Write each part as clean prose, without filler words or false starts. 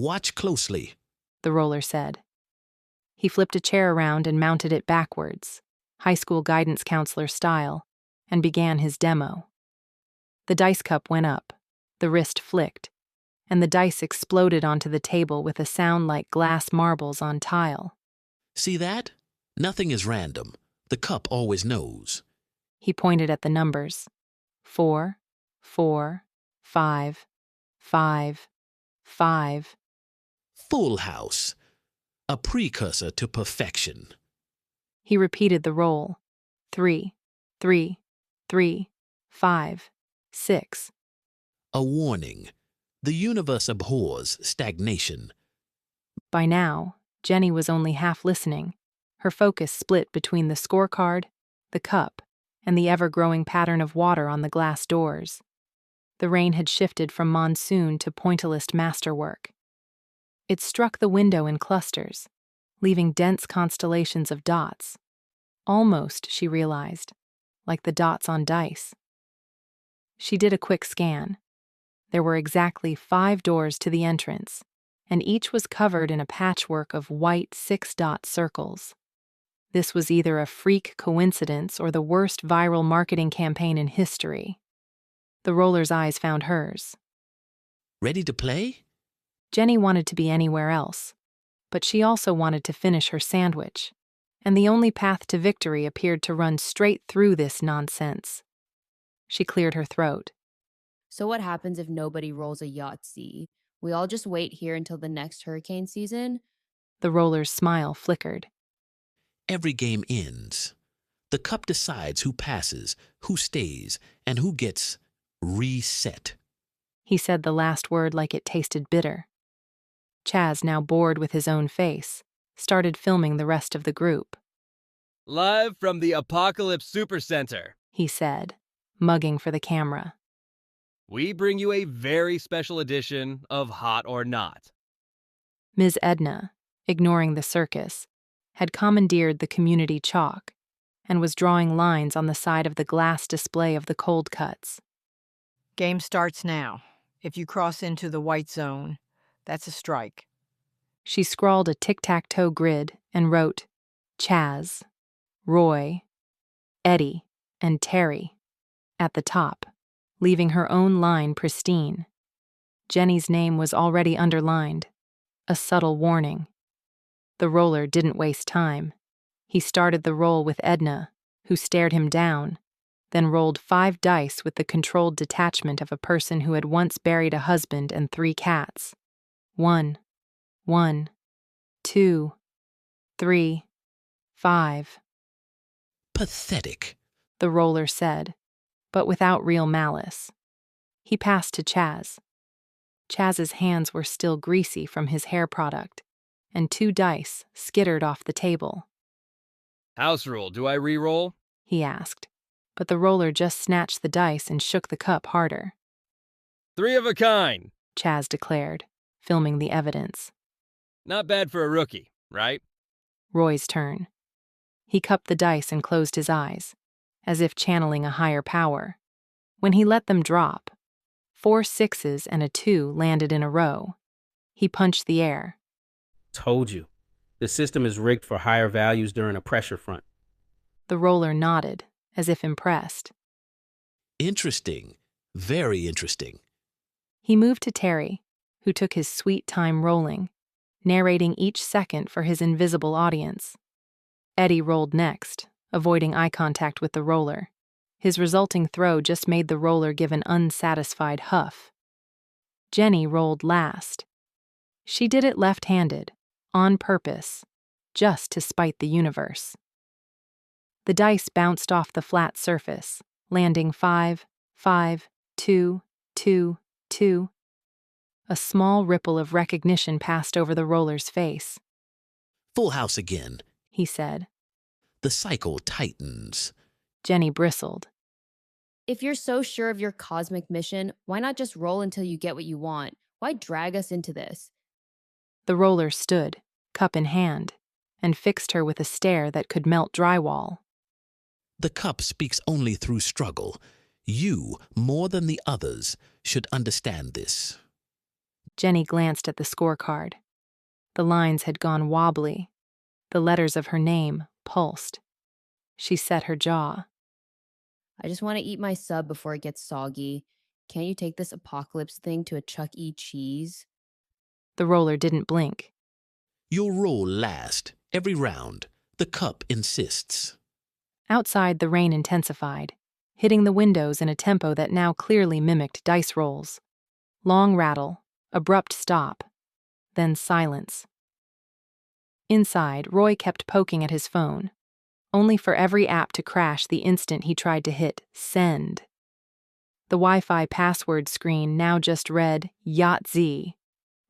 Watch closely, the roller said. He flipped a chair around and mounted it backwards, high school guidance counselor style, and began his demo. The dice cup went up, the wrist flicked, and the dice exploded onto the table with a sound like glass marbles on tile. See that? Nothing is random. The cup always knows. He pointed at the numbers. 4, 4, 5, 5, 5. Full house. A precursor to perfection. He repeated the roll. 3, 3, 3, 5, 6. A warning. The universe abhors stagnation. By now, Jenny was only half listening, her focus split between the scorecard, the cup, and the ever-growing pattern of water on the glass doors. The rain had shifted from monsoon to pointillist masterwork. It struck the window in clusters, leaving dense constellations of dots. Almost, she realized, like the dots on dice. She did a quick scan. There were exactly 5 doors to the entrance, and each was covered in a patchwork of white 6-dot circles. This was either a freak coincidence or the worst viral marketing campaign in history. The roller's eyes found hers. Ready to play? Jenny wanted to be anywhere else, but she also wanted to finish her sandwich, and the only path to victory appeared to run straight through this nonsense. She cleared her throat. So what happens if nobody rolls a Yahtzee? We all just wait here until the next hurricane season? The roller's smile flickered. Every game ends. The cup decides who passes, who stays, and who gets reset. He said the last word like it tasted bitter. Chaz, now bored with his own face, started filming the rest of the group. Live from the Apocalypse Supercenter, He said, mugging for the camera. we bring you a very special edition of Hot or Not. Ms. Edna, ignoring the circus, had commandeered the community chalk and was drawing lines on the side of the glass display of the cold cuts. Game starts now. If you cross into the white zone, that's a strike. She scrawled a tic-tac-toe grid and wrote Chaz, Roy, Eddie, and Terry at the top, leaving her own line pristine. Jenny's name was already underlined, a subtle warning. The roller didn't waste time. He started the roll with Edna, who stared him down, then rolled 5 dice with the controlled detachment of a person who had once buried a husband and 3 cats. 1, 1, 2, 3, 5. Pathetic. The roller said, but without real malice. He passed to Chaz. Chaz's hands were still greasy from his hair product, and 2 dice skittered off the table. House rule, do I re-roll? He asked, but the roller just snatched the dice and shook the cup harder. 3 of a kind. Chaz declared, filming the evidence. Not bad for a rookie, right? Roy's turn. He cupped the dice and closed his eyes, as if channeling a higher power. When he let them drop, 4 6s and a 2 landed in a row. He punched the air. Told you. The system is rigged for higher values during a pressure front. The roller nodded, as if impressed. Interesting. Very interesting. He moved to Terry, who took his sweet time rolling, narrating each second for his invisible audience. Eddie rolled next, avoiding eye contact with the roller. His resulting throw just made the roller give an unsatisfied huff. Jenny rolled last. She did it left-handed, on purpose, just to spite the universe. The dice bounced off the flat surface, landing 5, 5, 2, 2, 2. A small ripple of recognition passed over the roller's face. Full house again. He said. The cycle tightens. Jenny bristled. If you're so sure of your cosmic mission, why not just roll until you get what you want? Why drag us into this? The roller stood, cup in hand, and fixed her with a stare that could melt drywall. The cup speaks only through struggle. You, more than the others, should understand this. Jenny glanced at the scorecard. The lines had gone wobbly. The letters of her name pulsed. She set her jaw. I just want to eat my sub before it gets soggy. Can't you take this apocalypse thing to a Chuck E. Cheese? The roller didn't blink. You'll roll last, every round. The cup insists. Outside, the rain intensified, hitting the windows in a tempo that now clearly mimicked dice rolls. Long rattle, abrupt stop, then silence. Inside, Roy kept poking at his phone, only for every app to crash the instant he tried to hit send. The Wi-Fi password screen now just read Yahtzee,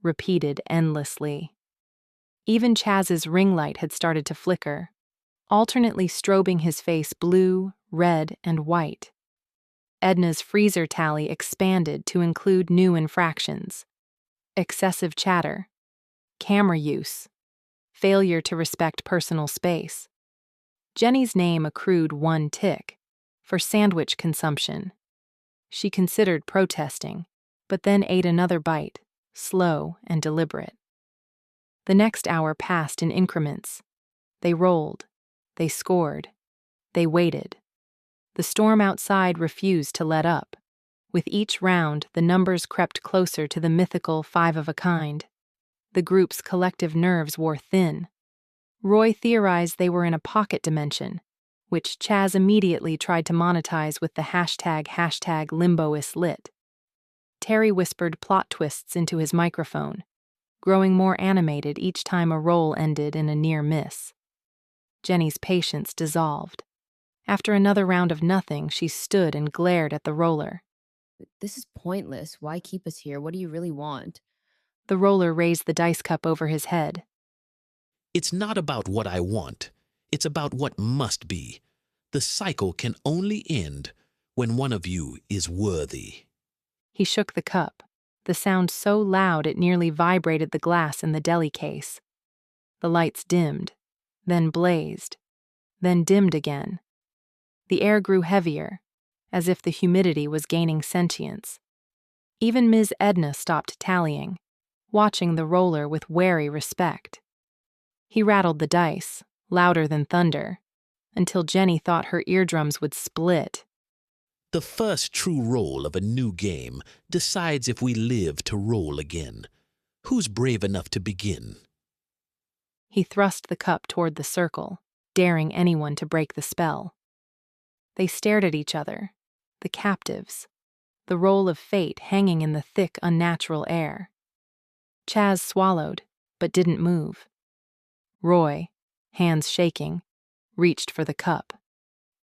repeated endlessly. Even Chaz's ring light had started to flicker, alternately strobing his face blue, red, and white. Edna's freezer tally expanded to include new infractions: excessive chatter, camera use, failure to respect personal space. Jenny's name accrued 1 tick for sandwich consumption. She considered protesting, but then ate another bite, slow and deliberate. The next hour passed in increments. They rolled. They scored. They waited. The storm outside refused to let up. With each round, the numbers crept closer to the mythical 5 of a kind. The group's collective nerves wore thin. Roy theorized they were in a pocket dimension, which Chaz immediately tried to monetize with the hashtag #LimboIsLit. Terry whispered plot twists into his microphone, growing more animated each time a roll ended in a near miss. Jenny's patience dissolved. After another round of nothing, she stood and glared at the roller. This is pointless. Why keep us here? What do you really want? The roller raised the dice cup over his head. It's not about what I want. It's about what must be. The cycle can only end when one of you is worthy. He shook the cup, the sound so loud it nearly vibrated the glass in the deli case. The lights dimmed, then blazed, then dimmed again. The air grew heavier, as if the humidity was gaining sentience. Even Ms. Edna stopped tallying, watching the roller with wary respect. He rattled the dice, louder than thunder, until Jenny thought her eardrums would split. The first true roll of a new game decides if we live to roll again. Who's brave enough to begin? He thrust the cup toward the circle, daring anyone to break the spell. They stared at each other, the captives, the roll of fate hanging in the thick, unnatural air. Chaz swallowed, but didn't move. Roy, hands shaking, reached for the cup.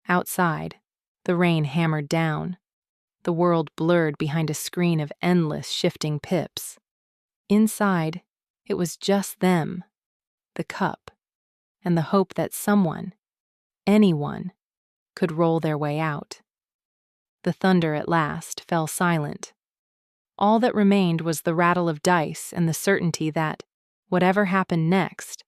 Outside, the rain hammered down. The world blurred behind a screen of endless shifting pips. Inside, it was just them, the cup, and the hope that someone, anyone, could roll their way out. The thunder at last fell silent. All that remained was the rattle of dice and the certainty that, whatever happened next,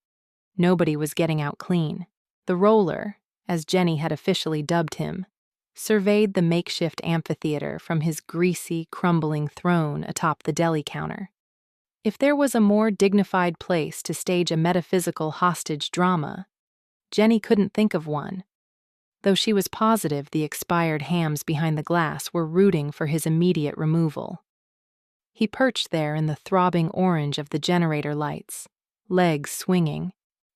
nobody was getting out clean. The roller, as Jenny had officially dubbed him, surveyed the makeshift amphitheater from his greasy, crumbling throne atop the deli counter. If there was a more dignified place to stage a metaphysical hostage drama, Jenny couldn't think of one, though she was positive the expired hams behind the glass were rooting for his immediate removal. He perched there in the throbbing orange of the generator lights, legs swinging,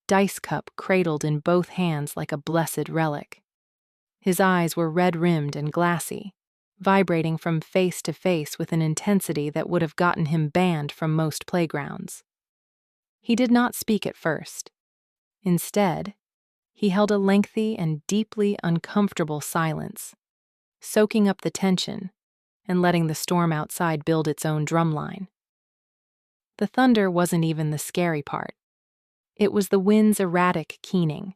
dice cup cradled in both hands like a blessed relic. His eyes were red-rimmed and glassy, vibrating from face to face with an intensity that would have gotten him banned from most playgrounds. He did not speak at first. Instead, he held a lengthy and deeply uncomfortable silence, soaking up the tension and letting the storm outside build its own drumline. The thunder wasn't even the scary part. It was the wind's erratic keening,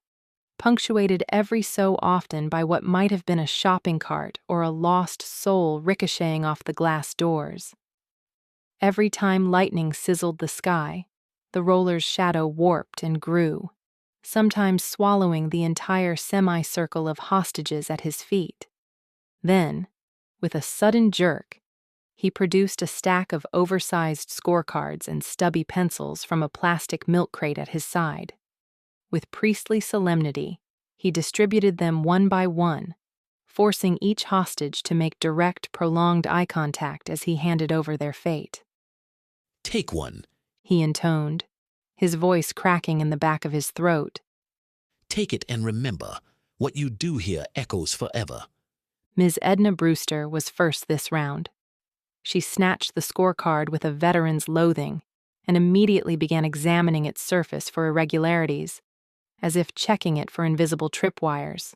punctuated every so often by what might have been a shopping cart or a lost soul ricocheting off the glass doors. Every time lightning sizzled the sky, the roller's shadow warped and grew, sometimes swallowing the entire semicircle of hostages at his feet. Then, with a sudden jerk, He produced a stack of oversized scorecards and stubby pencils from a plastic milk crate at his side. With priestly solemnity, he distributed them one by one, forcing each hostage to make direct, prolonged eye contact as he handed over their fate. Take one. He intoned, his voice cracking in the back of his throat. Take it and remember, what you do here echoes forever. Ms. Edna Brewster was first this round. She snatched the scorecard with a veteran's loathing and immediately began examining its surface for irregularities, as if checking it for invisible tripwires.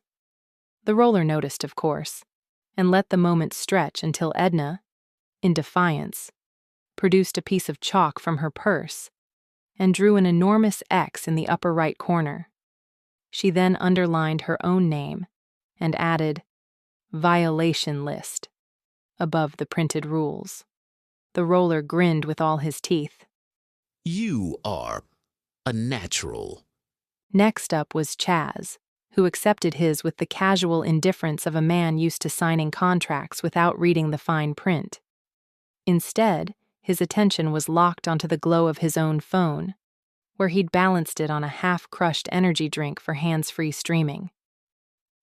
The roller noticed, of course, and let the moment stretch until Edna, in defiance, produced a piece of chalk from her purse and drew an enormous X in the upper right corner. She then underlined her own name and added, "Violation list," above the printed rules. The roller grinned with all his teeth. You are a natural. Next up was Chaz, who accepted his with the casual indifference of a man used to signing contracts without reading the fine print. Instead, his attention was locked onto the glow of his own phone, where he'd balanced it on a half-crushed energy drink for hands-free streaming.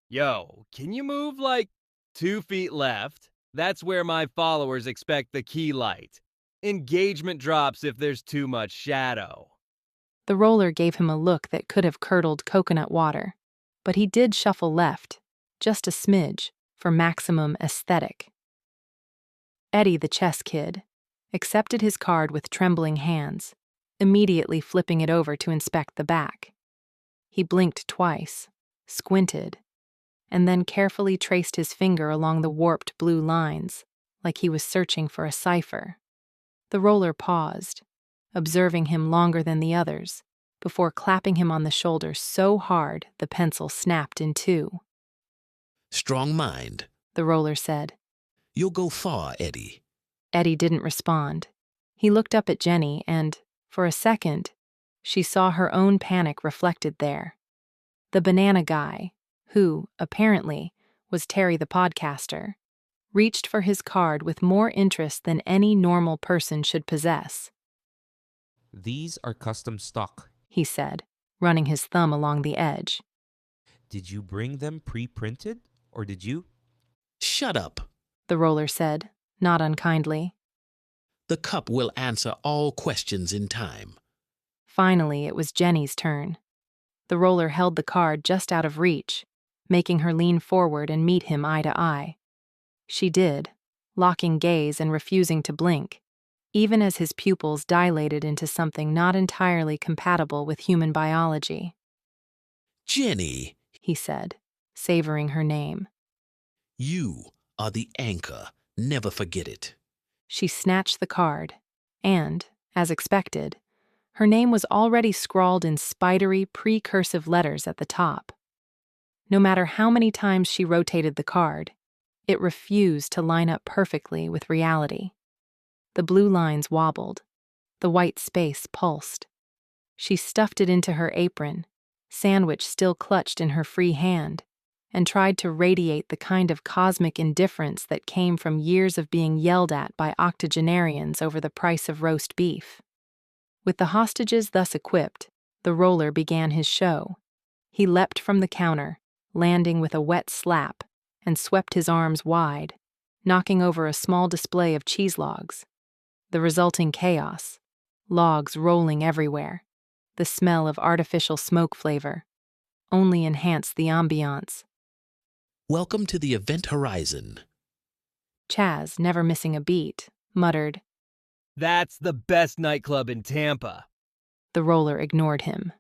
Yo, can you move like 2 feet left? That's where my followers expect the key light. Engagement drops if there's too much shadow. The roller gave him a look that could have curdled coconut water, but he did shuffle left, just a smidge, for maximum aesthetic. Eddie, the chess kid, accepted his card with trembling hands, immediately flipping it over to inspect the back. He blinked twice, squinted, and then carefully traced his finger along the warped blue lines, like he was searching for a cipher. The roller paused, observing him longer than the others, before clapping him on the shoulder so hard the pencil snapped in two. Strong mind. The roller said. You'll go far, Eddie. Eddie didn't respond. He looked up at Jenny and, for a second, she saw her own panic reflected there. The banana guy, who, apparently, was Terry the podcaster, reached for his card with more interest than any normal person should possess. These are custom stock, he said, running his thumb along the edge. Did you bring them pre-printed, or did you? Shut up, the roller said, not unkindly. The cup will answer all questions in time. Finally, it was Jenny's turn. The roller held the card just out of reach, making her lean forward and meet him eye to eye. She did, locking gaze and refusing to blink, even as his pupils dilated into something not entirely compatible with human biology. Jenny, he said, savoring her name. You are the anchor. Never forget it. She snatched the card, and, as expected, her name was already scrawled in spidery, precursive letters at the top. No matter how many times she rotated the card, it refused to line up perfectly with reality. The blue lines wobbled. The white space pulsed. She stuffed it into her apron, sandwich still clutched in her free hand, and tried to radiate the kind of cosmic indifference that came from years of being yelled at by octogenarians over the price of roast beef. With the hostages thus equipped, the roller began his show. He leapt from the counter, landing with a wet slap, and swept his arms wide, knocking over a small display of cheese logs. The resulting chaos, logs rolling everywhere, the smell of artificial smoke flavor, only enhanced the ambiance. Welcome to the event horizon. Chaz, never missing a beat, muttered. That's the best nightclub in Tampa. The roller ignored him.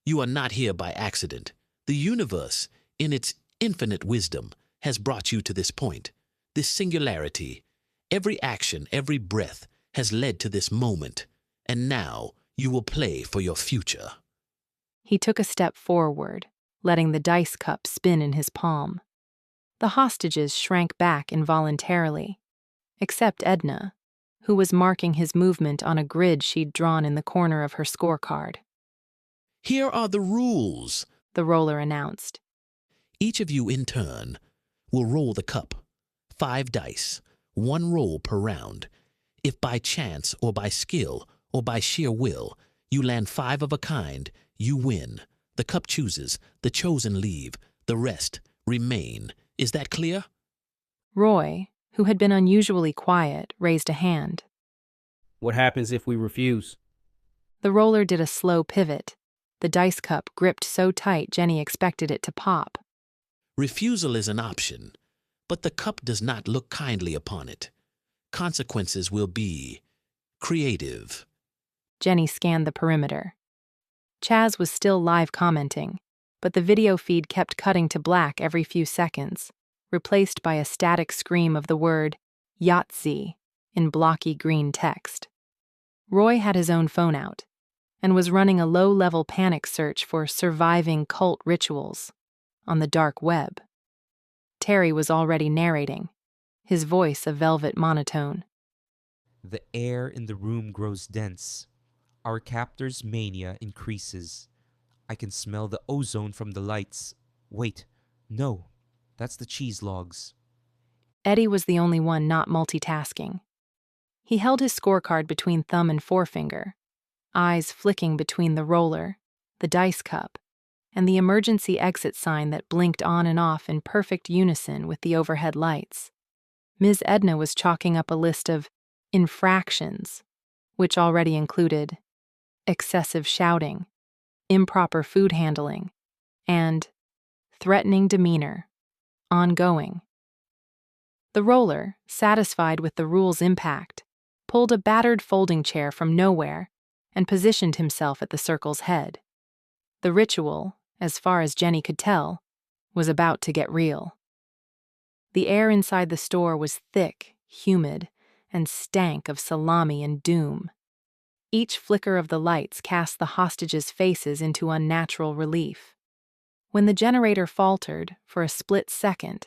You are not here by accident. The universe, in its infinite wisdom, has brought you to this point, this singularity. Every action, every breath has led to this moment, and now you will play for your future. He took a step forward, letting the dice cup spin in his palm. The hostages shrank back involuntarily, except Edna, who was marking his movement on a grid she'd drawn in the corner of her scorecard. Here are the rules, the roller announced. Each of you in turn will roll the cup, 5 dice, one roll per round. If by chance or by skill or by sheer will you land 5 of a kind, you win. The cup chooses, the chosen leave, the rest remain. Is that clear? Roy, who had been unusually quiet, raised a hand. What happens if we refuse? The roller did a slow pivot. The dice cup gripped so tight Jenny expected it to pop. Refusal is an option, but the cup does not look kindly upon it. Consequences will be creative. Jenny scanned the perimeter. Chaz was still live commenting, but the video feed kept cutting to black every few seconds, replaced by a static scream of the word Yahtzee in blocky green text. Roy had his own phone out and was running a low-level panic search for surviving cult rituals on the dark web. Terry was already narrating, his voice a velvet monotone. The air in the room grows dense. Our captor's mania increases. I can smell the ozone from the lights. Wait, no, that's the cheese logs. Eddie was the only one not multitasking. He held his scorecard between thumb and forefinger, eyes flicking between the roller, the dice cup, and the emergency exit sign that blinked on and off in perfect unison with the overhead lights. Ms. Edna was chalking up a list of infractions, which already included excessive shouting, improper food handling, and threatening demeanor, ongoing. The roller, satisfied with the rule's impact, pulled a battered folding chair from nowhere and positioned himself at the circle's head. The ritual, as far as Jenny could tell, was about to get real. The air inside the store was thick, humid, and stank of salami and doom. Each flicker of the lights cast the hostages' faces into unnatural relief. When the generator faltered for a split second,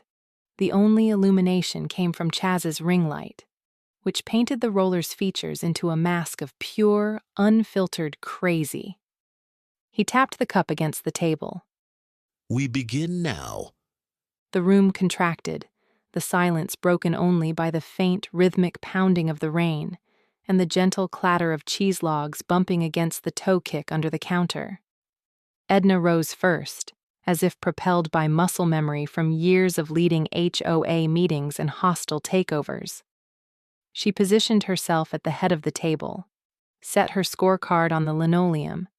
the only illumination came from Chaz's ring light, which painted the roller's features into a mask of pure, unfiltered crazy. He tapped the cup against the table. We begin now. The room contracted, the silence broken only by the faint, rhythmic pounding of the rain and the gentle clatter of cheese logs bumping against the toe kick under the counter. Edna rose first, as if propelled by muscle memory from years of leading HOA meetings and hostile takeovers. She positioned herself at the head of the table, set her scorecard on the linoleum,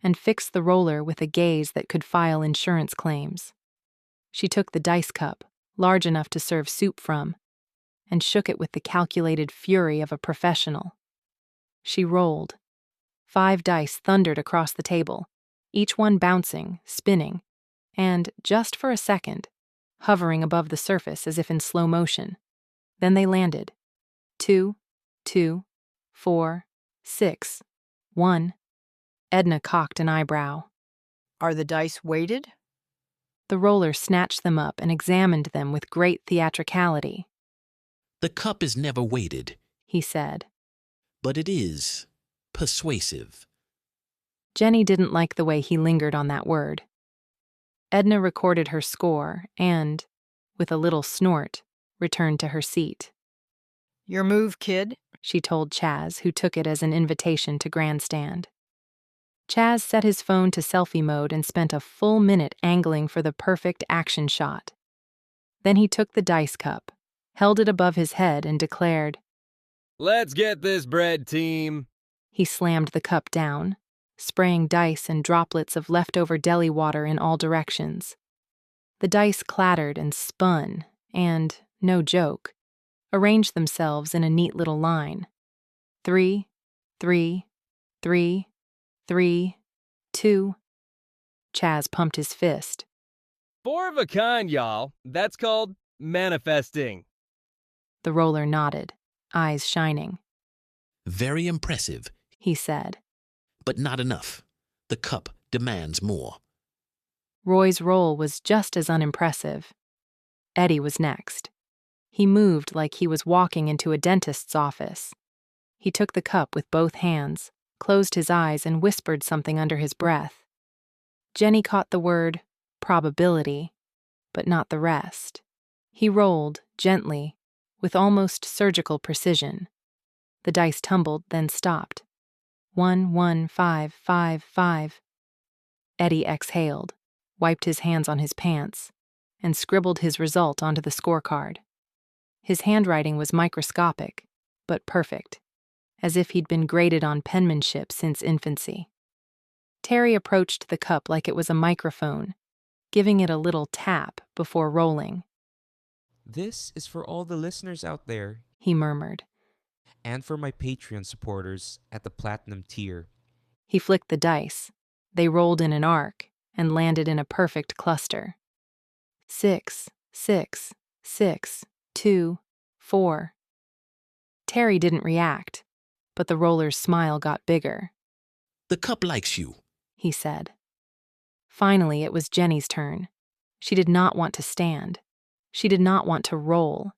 and fixed the roller with a gaze that could file insurance claims. She took the dice cup, large enough to serve soup from, and shook it with the calculated fury of a professional. She rolled. 5 dice thundered across the table, each one bouncing, spinning, and, just for a second, hovering above the surface as if in slow motion. Then they landed. 2, 2, 4, 6, 1. Edna cocked an eyebrow. Are the dice weighted? The roller snatched them up and examined them with great theatricality. The cup is never weighted, He said. but it is persuasive. Jenny didn't like the way he lingered on that word. Edna recorded her score and, with a little snort, returned to her seat. Your move, kid. She told Chaz, who took it as an invitation to grandstand. Chaz set his phone to selfie mode and spent a full minute angling for the perfect action shot. Then he took the dice cup, held it above his head, and declared, Let's get this bread, team. He slammed the cup down, spraying dice and droplets of leftover deli water in all directions. The dice clattered and spun and, no joke, arranged themselves in a neat little line. 3, 3, 3, 3, 2. Chaz pumped his fist. 4 of a kind, y'all. That's called manifesting. The roller nodded, eyes shining. Very impressive, He said. but not enough. The cup demands more. Roy's roll was just as unimpressive. Eddie was next. He moved like he was walking into a dentist's office. He took the cup with both hands, closed his eyes, and whispered something under his breath. Jenny caught the word probability, but not the rest. He rolled, gently, with almost surgical precision. The dice tumbled, then stopped. 1, 1, 5, 5, 5. Eddie exhaled, wiped his hands on his pants, and scribbled his result onto the scorecard. His handwriting was microscopic, but perfect, as if he'd been graded on penmanship since infancy. Terry approached the cup like it was a microphone, giving it a little tap before rolling. This is for all the listeners out there, He murmured. and for my Patreon supporters at the Platinum tier. He flicked the dice. They rolled in an arc and landed in a perfect cluster. 6, 6, 6, 2, 4. Terry didn't react, but the roller's smile got bigger. The cup likes you. He said. Finally, it was Jenny's turn. She did not want to stand. She did not want to roll.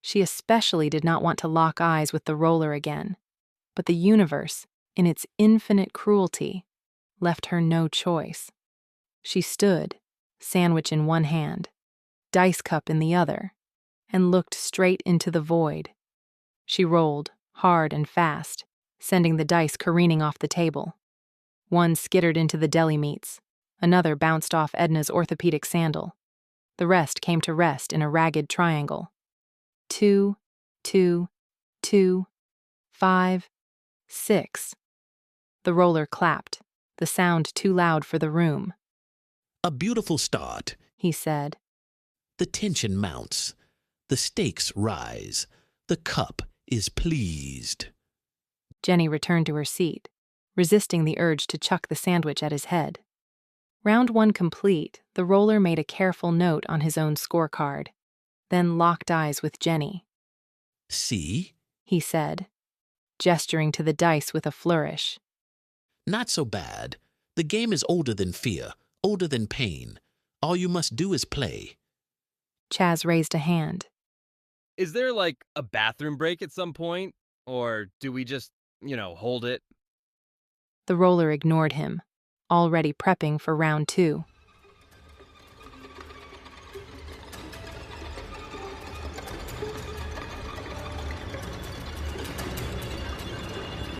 She especially did not want to lock eyes with the roller again. But the universe, in its infinite cruelty, left her no choice. She stood, sandwich in one hand, dice cup in the other, and looked straight into the void. She rolled, hard and fast, sending the dice careening off the table. One skittered into the deli meats. Another bounced off Edna's orthopedic sandal. The rest came to rest in a ragged triangle. 2, 2, 2, 5, 6. The roller clapped, the sound too loud for the room. A beautiful start. He said. The tension mounts. The stakes rise. The cup is pleased. Jenny returned to her seat, resisting the urge to chuck the sandwich at his head. Round 1 complete, the roller made a careful note on his own scorecard, then locked eyes with Jenny. See? He said, gesturing to the dice with a flourish. Not so bad. The game is older than fear, older than pain. All you must do is play. Chaz raised a hand. Is there like a bathroom break at some point? Or do we just, hold it? The roller ignored him, already prepping for round 2.